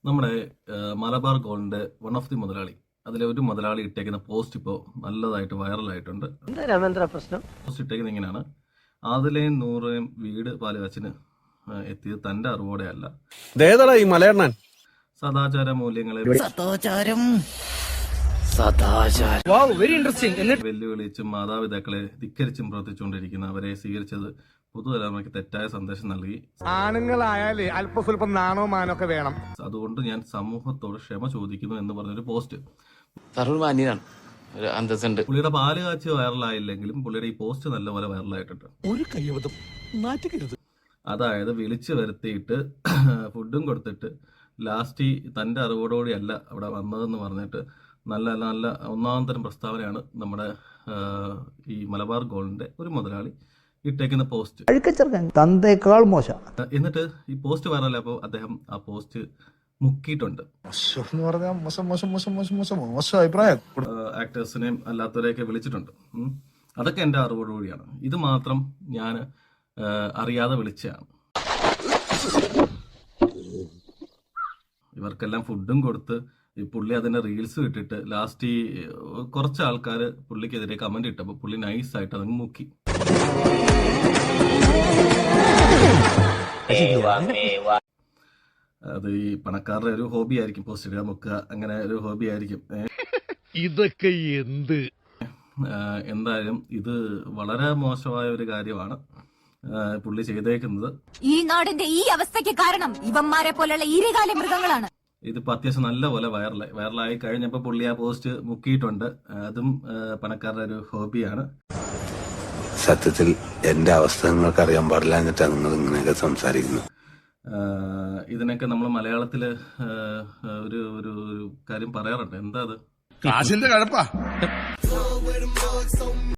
നമ്മുടെ മലബാർ ഗോൾഡിന്റെ one of the മുതലാളി, അതിലെ ഒരു മുതലാളി ഇട്ടേക്കുന്ന പോസ്റ്റ് ഇപ്പോൾ നല്ലതായിട്ട് വൈറലായിട്ടുണ്ട്. പ്രശ്നം പോസ്റ്റ് ഇട്ടേക്കുന്നത് ഇങ്ങനെയാണ്: ആദിലയും നൂറേയും വീട് പാലുകാച്ചിന് എത്തിയത് തന്റെ അറിവോടെ അല്ല, സദാചാര മൂല്യങ്ങളെ വെല്ലുവിളിച്ചും മാതാപിതാക്കളെ ധിക്കരിച്ചും പ്രവർത്തിച്ചുകൊണ്ടിരിക്കുന്ന അവരെ സ്വീകരിച്ചത് പുതുതലമുറയ്ക്ക് തെറ്റായ സന്ദേശം നൽകി. ആണുങ്ങളായാലേ അല്പസ്വല്പം നാണോ മാനൊക്കെ വേണം. അതുകൊണ്ട് ഞാൻ സമൂഹത്തോട് ക്ഷമ ചോദിക്കുന്നു എന്ന് പറഞ്ഞൊരു പോസ്റ്റ്. പുള്ളിയുടെ പാല് കാച്ചി വൈറലായില്ലെങ്കിലും പുള്ളിയുടെ ഈ പോസ്റ്റ് നല്ലപോലെ വൈറലായിട്ടുണ്ട്. ഒരു കയ്യബദ്ധം നാറ്റുകരുത്. അതായത് വിളിച്ചു വരുത്തിയിട്ട് ഫുഡും കൊടുത്തിട്ട് ലാസ്റ്റ് തന്റെ അറിവോടുകൂടി അല്ല അവിടെ വന്നതെന്ന് പറഞ്ഞിട്ട് നല്ല നല്ല ഒന്നാം തരം പ്രസ്താവനയാണ് നമ്മുടെ ഈ മലബാർ ഗോൾഡിന്റെ ഒരു മുതലാളി ഇട്ടേക്കുന്ന പോസ്റ്റ്. തന്തേക്കാൾ മോശം. എന്നിട്ട് ഈ പോസ്റ്റ് വൈറലായപ്പോൾ അദ്ദേഹം ആ പോസ്റ്റ് മുക്കിയിട്ടുണ്ട്. ആക്ടേഴ്സിനെയും അല്ലാത്തവരെയൊക്കെ വിളിച്ചിട്ടുണ്ട്. അതൊക്കെ എന്റെ അറിവോടുകൂടിയാണ്. ഇത് മാത്രം ഞാൻ അറിയാതെ വിളിച്ചതാണ്. ഇവർക്കെല്ലാം ഫുഡും കൊടുത്ത് ഈ പുള്ളി അതിന്റെ റീൽസ് ഇട്ടിട്ട് ലാസ്റ്റ് ഈ കുറച്ച് ആൾക്കാർ പുള്ളിക്കെതിരെ കമന്റ് ഇട്ടപ്പോൾ പുള്ളി നൈസായിട്ട് അതങ്ങ് മുക്കി. അത് ഈ പണക്കാരുടെ ഒരു ഹോബി ആയിരിക്കും, പോസ്റ്റ് ഇടുക മുക്കുക, അങ്ങനെ ഒരു ഹോബി ആയിരിക്കും. ഇതൊക്കെ എന്ത് എന്തായാലും ഇത് വളരെ മോശമായ ഒരു കാര്യമാണ് പുള്ളി ചെയ്തേക്കുന്നത്. ഈ നാടിന്റെ ഈ അവസ്ഥയ്ക്ക് കാരണം ഇവന്മാരെ പോലുള്ള ഈരകാല മൃഗങ്ങളാണ്. ഇതിപ്പോ അത്യാവശ്യം നല്ല പോലെ വൈറലായി കഴിഞ്ഞപ്പോ പുള്ളി ആ പോസ്റ്റ് മുക്കിയിട്ടുണ്ട്. അതും പണക്കാരുടെ ഒരു ഹോബിയാണ്. സത്യത്തിൽ എന്റെ അവസ്ഥ നിങ്ങൾക്ക് അറിയാൻ പാടില്ല എന്നിട്ടാണ് നിങ്ങൾ ഇങ്ങനെയൊക്കെ സംസാരിക്കുന്നത്. ഇതിനൊക്കെ നമ്മൾ മലയാളത്തില് ഒരു ഒരു കാര്യം പറയാറുണ്ട്. എന്താ അത്? കാശിന്റെ കഴപ്പാ.